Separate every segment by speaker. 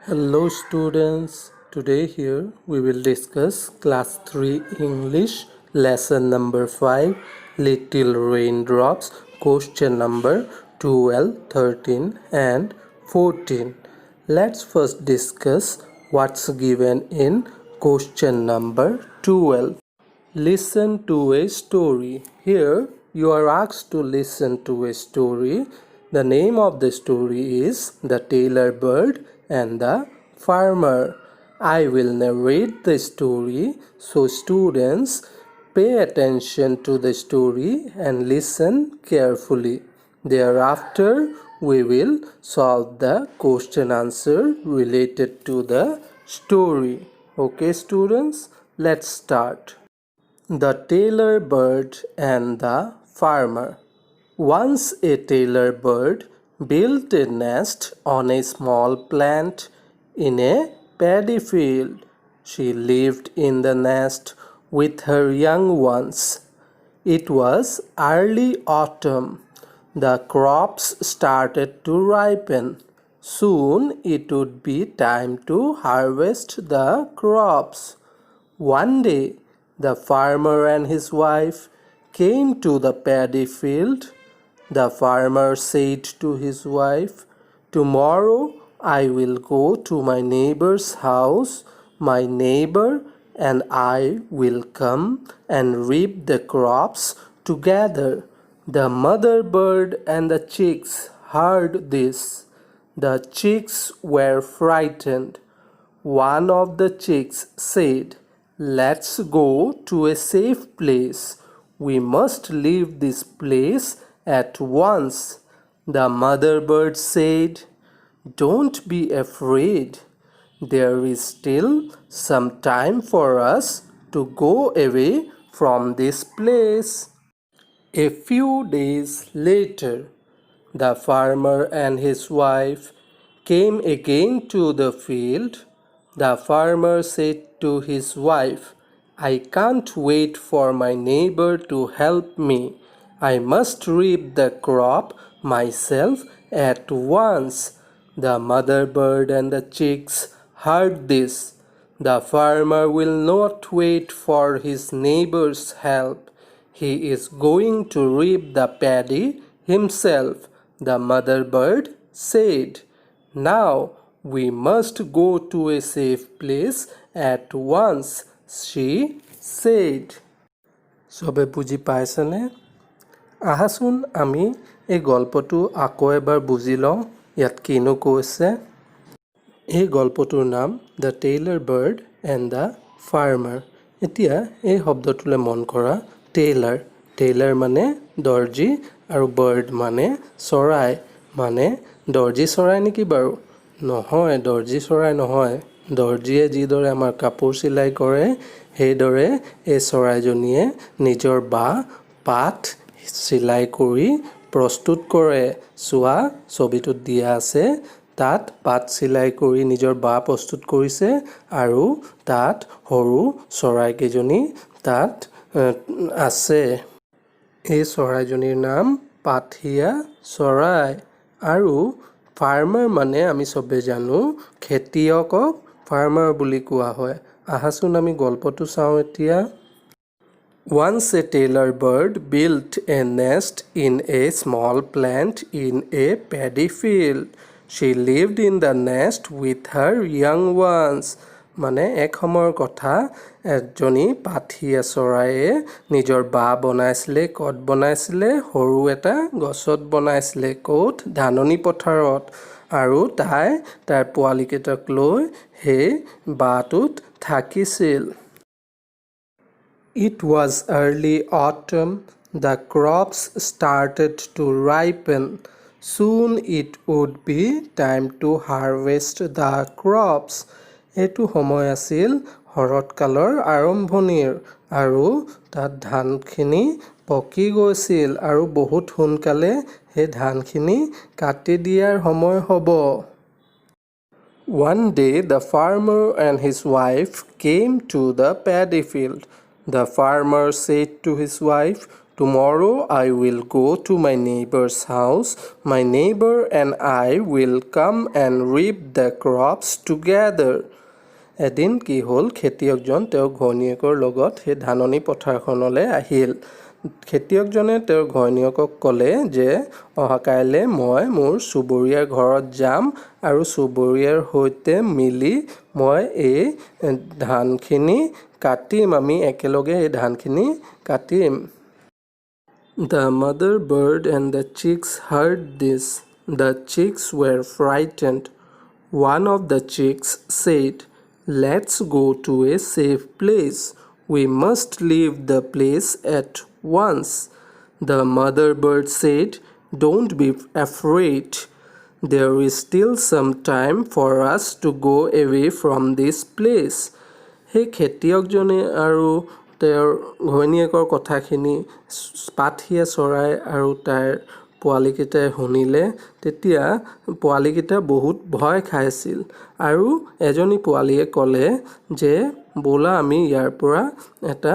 Speaker 1: Hello students, today here we will discuss class 3 English lesson number 5 Little Raindrops question number 12, 13 and 14. Let's first discuss what's given in question number 12. Listen to a story. Here you are asked to listen to a story. The name of the story is The Tailor Bird and the Farmer. I will narrate the story, so students pay attention to the story and listen carefully. Thereafter, we will solve the question answer related to the story. Okay, students, let's start. The Tailor Bird and the Farmer. Once a tailor bird built a nest on a small plant in a paddy field. She lived in the nest with her young ones. It was early autumn. The crops started to ripen. Soon it would be time to harvest the crops. One day, the farmer and his wife came to the paddy field. The farmer said to his wife, "Tomorrow I will go to my neighbor's house. My neighbor and I will come and reap the crops together." The mother bird and the chicks heard this. The chicks were frightened. One of the chicks said, "Let's go to a safe place. We must leave this place at once." The mother bird said, "Don't be afraid. There is still some time for us to go away from this place." A few days later, the farmer and his wife came again to the field. The farmer said to his wife, "I can't wait for my neighbor to help me. I must reap the crop myself at once." The mother bird and the chicks heard this. The farmer will not wait for his neighbor's help. He is going to reap the paddy himself. The mother bird said, "Now we must go to a safe place at once," she said. সবে বুজি পাইছেনে? আহাচোন আমি এই গল্পটো আকৌ এবাৰ বুজি লওঁ ইয়াত কিনো কৈছে। এই গল্পটোৰ নাম the tailor bird and the farmer. এতিয়া এই শব্দটোলৈ মন কৰা। টেইলাৰ মানে দৰ্জী আৰু বাৰ্ড মানে চৰাই। মানে দৰ্জী চৰাই নেকি বাৰু? নহয়, দৰ্জী চৰাই নহয়। দৰ্জীয়ে যিদৰে আমাৰ কাপোৰ চিলাই কৰে সেইদৰে এই চৰাইজনীয়ে নিজৰ পাত চিলাই কৰি প্ৰস্তুত কৰে। চোৱা, ছবিটোত দিয়া আছে, তাত পাত চিলাই কৰি নিজৰ প্ৰস্তুত কৰিছে আৰু তাত সৰু চৰাইকেইজনী তাত আছে। এই চৰাইজনীৰ নাম পাথিয়া চৰাই। আৰু ফাৰ্মাৰ মানে আমি চবে জানো খেতিয়কক ফাৰ্মাৰ বুলি কোৱা হয়। আহাচোন আমি গল্পটো চাওঁ এতিয়া। Once a tailor bird built a nest in a small plant in a paddy field. She lived in the nest with her young ones. মানে এক সময়ৰ কথা, এজনী পাথিয়া চৰাইয়ে নিজৰ বনাইছিলে। ক'ত বনাইছিলে? সৰু এটা গছত বনাইছিলে। ক'ত? ধাননি পথাৰত। আৰু তাই তাৰ পোৱালিকেইটাক লৈ সেই বাটোত থাকিছিল। It was early autumn. The crops started to ripen. Soon it would be time to harvest the crops. এইটো সময় আছিল শৰৎকালৰ আৰম্ভণিৰ আৰু তাত ধানখিনি পকি গৈছিল আৰু বহুত সোনকালে সেই ধানখিনি কাটি দিয়াৰ সময় হ'ব। One day the farmer and his wife came to the paddy field. The farmer said to his wife, Tomorrow I will go to my neighbor's house. My neighbor and I will come and reap the crops together. এদিন কি হ'ল, খেতিয়কজন তেওঁৰ ঘৈণীয়েকৰ লগত সেই ধাননি পথাৰখনলৈ আহিল। খেতিয়কজনে তেওঁৰ ঘৈণীয়েকক ক'লে যে অহাকাইলৈ মই মোৰ চুবুৰীয়াৰ ঘৰত যাম আৰু চুবুৰীয়াৰ সৈতে মিলি মই এই ধানখিনি কাটিম, আমি একেলগে এই ধানখিনি কাটিম। The mother bird and the chicks heard this. The chicks were frightened. One of the chicks said, "Let's go to a safe place. We must leave the place at once." The mother bird said, "Don't be afraid. There is still some time for us to go away from this place." সেই খেতিয়কজনে আৰু তেওঁৰ ঘৈণীয়েকৰ কথাখিনি পাতশিয়া চৰাই আৰু তাৰ পোৱালিকেইটাই শুনিলে। তেতিয়া পোৱালিকেইটা বহুত ভয় খাইছিল আৰু এজনী পোৱালীয়ে ক'লে যে ব'লা আমি ইয়াৰ পৰা এটা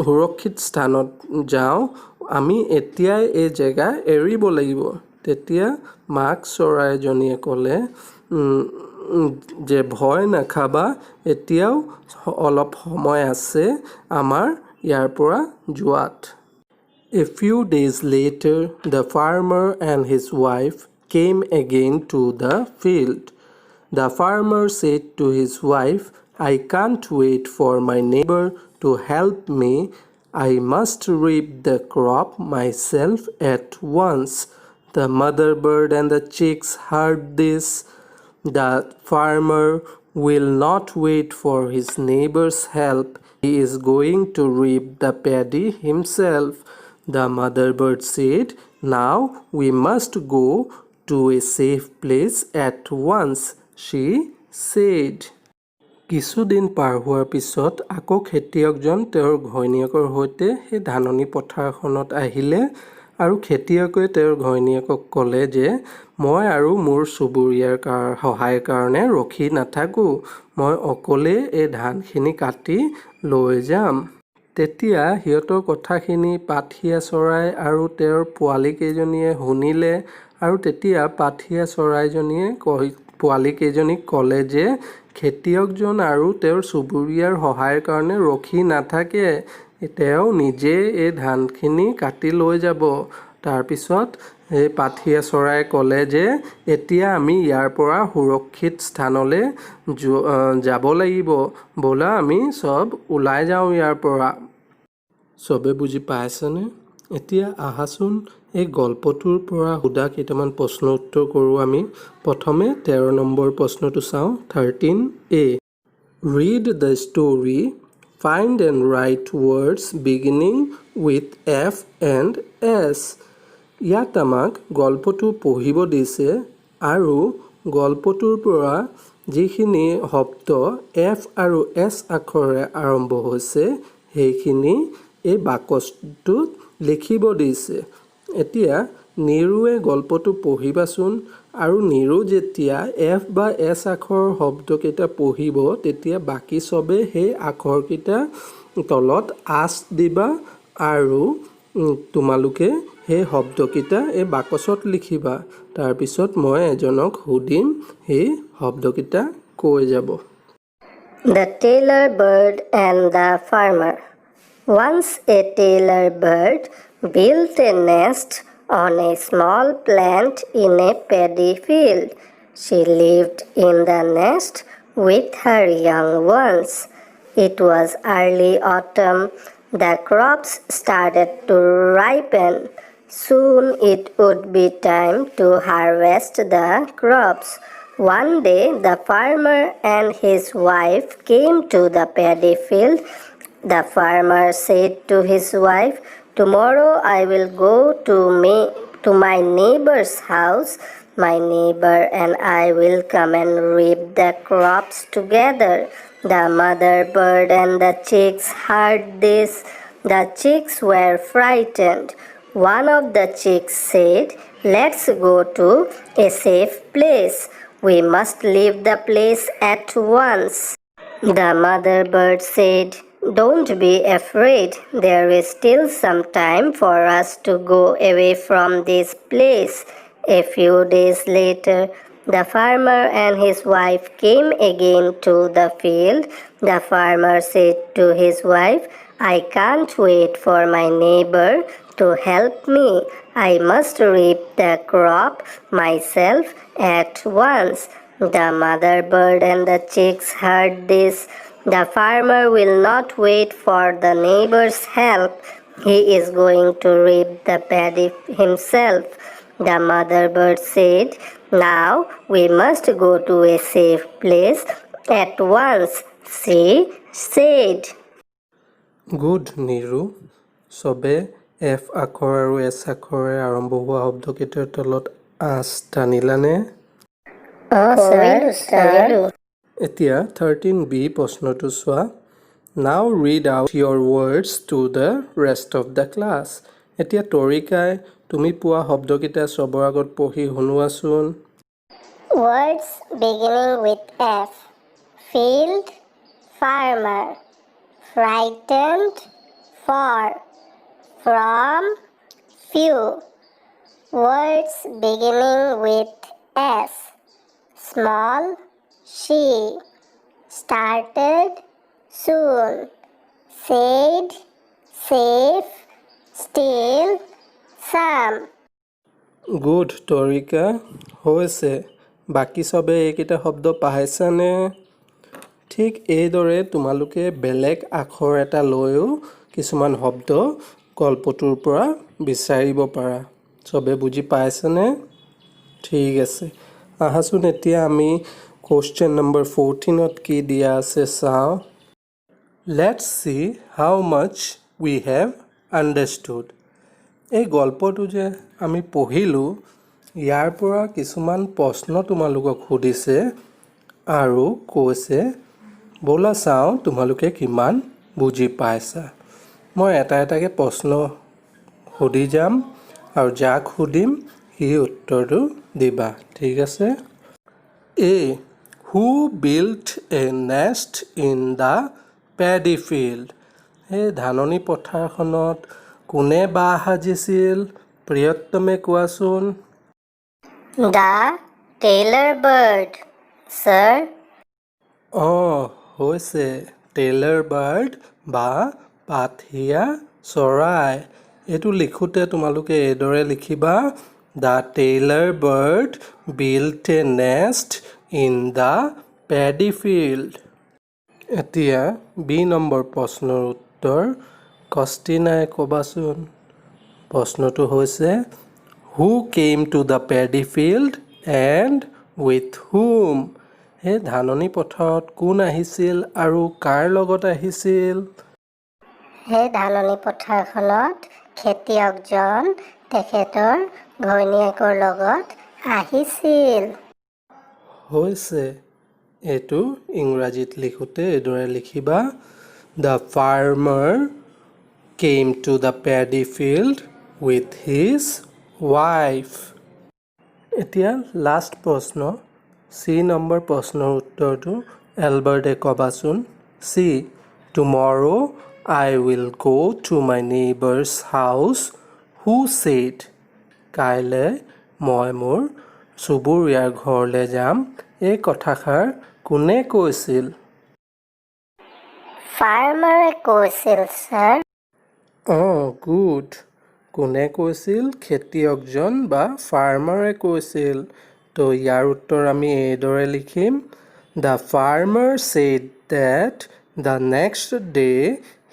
Speaker 1: সুৰক্ষিত স্থানত যাওঁ, আমি এতিয়াই এই জেগা এৰিব লাগিব। তেতিয়া মাক চৰাইজনীয়ে ক'লে যে ভয় নাখাবা, এতিয়াও অলপ সময় আছে আমাৰ ইয়াৰ পৰা যোৱাত। A few days later, the farmer and his wife came again to the field. The farmer said to his wife, "I can't wait for my neighbor to help me. I must reap the crop myself at once." The mother bird and the chicks heard this. The farmer will not wait for his neighbor's help. He is going to reap the paddy himself. The mother bird said, "Now we must go to a safe place at once," she said. কিছুদিন পাৰ হোৱাৰ পিছত আকৌ খেতিয়কজন তেওঁৰ ঘৈণীয়েকৰ সৈতে সেই ধাননি পথাৰখনত আহিলে আৰু খেতিয়কে তেওঁৰ ঘৈণীয়েকক ক'লে যে মই আৰু মোৰ চুবুৰীয়াৰ সহায়ৰ কাৰণে ৰখি নাথাকোঁ, মই অকলে এই ধানখিনি কাটি লৈ যাম। তেতিয়া সিহঁতৰ কথাখিনি পাতশিয়া চৰাই আৰু তেওঁৰ পোৱালীকেইজনীয়ে শুনিলে আৰু তেতিয়া পাতশিয়া চৰাইজনীয়ে পোৱালীকেইজনীক ক'লে যে খেতিয়কজন আৰু তেওঁৰ চুবুৰীয়াৰ সহায়ৰ কাৰণে ৰখি নাথাকে, তেওঁ নিজে এই ধানখিনি কাটি লৈ যাব। তাৰপিছত এই পাতশিয়া চৰাই ক'লে যে এতিয়া আমি ইয়াৰ পৰা সুৰক্ষিত স্থানলৈ যাব লাগিব, ব'লা আমি চব ওলাই যাওঁ ইয়াৰ পৰা। চবে বুজি পাইছেনে? এতিয়া আহাচোন এই গল্পটোৰ পৰা সোধা কেইটামান প্ৰশ্ন উত্তৰ কৰোঁ আমি। প্ৰথমে 13 নম্বৰ প্ৰশ্নটো চাওঁ, 13A. Read the story. Find and write words beginning with F and S. ইয়াত আমাক গল্পটো পঢ়িব দিছে আৰু গল্পটোৰ পৰা যিখিনি শব্দ F আৰু S আখৰেৰে আৰম্ভ হৈছে সেইখিনি এই বাকচটোত লিখিব দিছে। এতিয়া নিৰুৱে গল্পটো পঢ়িবাচোন আৰু নিৰু যেতিয়া F বা S আখৰৰ শব্দকেইটা পঢ়িব তেতিয়া বাকী চবে সেই আখৰকেইটা তলত আঁচ দিবা আৰু তোমালোকে সেই শব্দকেইটা এই বাকচত লিখিবা। তাৰপিছত মই এজনক সুধিম, সেই শব্দকেইটা কৈ যাব।
Speaker 2: The tailor bird and the farmer. Once a tailor bird built a nest on a small plant in a paddy field. She lived in the nest with her young ones. It was early autumn. The crops started to ripen. Soon it would be time to harvest the crops. One day the farmer and his wife came to the paddy field. The farmer said to his wife, "Tomorrow I will go to my neighbor's house. My neighbor and I will come and reap the crops together." The mother bird and the chicks heard this. The chicks were frightened. One of the chicks said, "Let's go to a safe place. We must leave the place at once." The mother bird said, Don't be afraid. There is still some time for us to go away from this place. A few days later, the farmer and his wife came again to the field. The farmer said to his wife, I can't wait for my neighbor to help me. I must reap the crop myself at once. The mother bird and the chicks heard this. The farmer will not wait for the neighbor's help. He is going to reap the paddy himself. The mother bird said, Now we must go to a safe place at once. She said.
Speaker 1: Good Niru চবে F আখৰ আৰু S আখৰে আৰম্ভ হোৱা শব্দকেইটাৰ তলত আঁচ টানিলানে এতিয়া 13b প্ৰশ্নটো চোৱা নাও read out your words to the rest of the class এতিয়া তৰিকাই তুমি পোৱা শব্দকেইটা চবৰ আগত পঢ়ি শুনোৱাচোন
Speaker 2: Words beginning with F. Field, farmer. Frightened, for. From, few. Words beginning with S. Small, she. Started, soon. Said, safe. Still, some.
Speaker 1: Good তৰিকা হৈছে বাকী চবে এইকেইটা শব্দ পাইছানে ঠিক এইদৰে তোমালোকে বেলেগ আখৰ এটা লৈও কিছুমান শব্দ গল্পটোৰ পৰা বিচাৰিব পাৰা চবে বুজি পাইছানে ঠিক আছে আহাচোন এতিয়া আমি কোৱেশ্চন নম্বৰ 14ত কি দিয়া আছে চাওঁ let's C how mass we have understood এই গল্পটো যে আমি পঢ়িলোঁ ইয়াৰ পৰা কিছুমান প্ৰশ্ন তোমালোকক সুধিছে আৰু কৈছে ব'লা চাওঁ তোমালোকে কিমান বুজি পাইছা মই এটা এটাকৈ প্ৰশ্ন সুধি যাম আৰু যাক সুধিম সি উত্তৰটো দিবা ঠিক আছে a who built a nest in the paddy field এই ধাননি পথাৰখনত কোনে বাঁহ সাজিছিল প্ৰিয়তমে কোৱাচোন
Speaker 2: The tailor bird, sir.
Speaker 1: হৈছে টেইলাৰ বাৰ্ড বা পাতহিয়া চৰাই এইটো লিখোঁতে তোমালোকে এইদৰে লিখিবা the tailor bird built a nest in the paddy field এতিয়া বি নম্বৰ প্ৰশ্নৰ উত্তৰ কষ্টিনাই ক'বাচোন প্ৰশ্নটো হৈছে who came to the paddy field and with whom এই ধাননি পথাৰত কোন আহিছিল আৰু কাৰ লগত আহিছিল
Speaker 2: সেই ধাননি পথাৰখনত খেতিয়কজন তেখেতৰ ঘৈণীয়েকৰ লগত আহিছিল
Speaker 1: হৈছে এইটো ইংৰাজীত লিখোঁতে এইদৰে লিখিবা the farmer came to the paddy field with his wife এতিয়া লাষ্ট প্ৰশ্ন চি নম্বৰ প্ৰশ্নৰ উত্তৰটো এলবাৰ্টে ক'বাচোন C tomorrow' I will go' to my neighbour's house who said কাইলৈ মই মোৰ চুবুৰীয়াৰ ঘৰলৈ যাম এই কথাষাৰ কোনে কৈছিল
Speaker 2: ফাৰ্মাৰে কৈছিল ছাৰ
Speaker 1: গুড কোনে কৈছিল খেতিয়কজন বা ফাৰ্মাৰে কৈছিল তো ইয়াৰ উত্তৰ আমি এইদৰে লিখিম the farmer said that the next day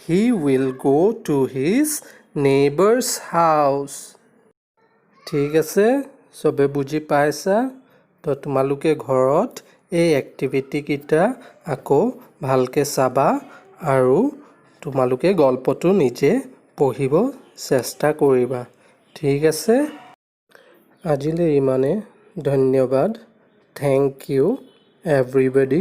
Speaker 1: he will go' to his neighbour's house ঠিক আছে চবে বুজি পাইছা তো তোমালোকে ঘৰত এই এক্টিভিটিকেইটা আকৌ ভালকৈ চাবা আৰু তোমালোকে গল্পটো নিজে পঢ়িব চেষ্টা কৰিবা ঠিক আছে আজিলৈ ইমানে ধন্যবাদ থেংক ইউ এভৰিবডি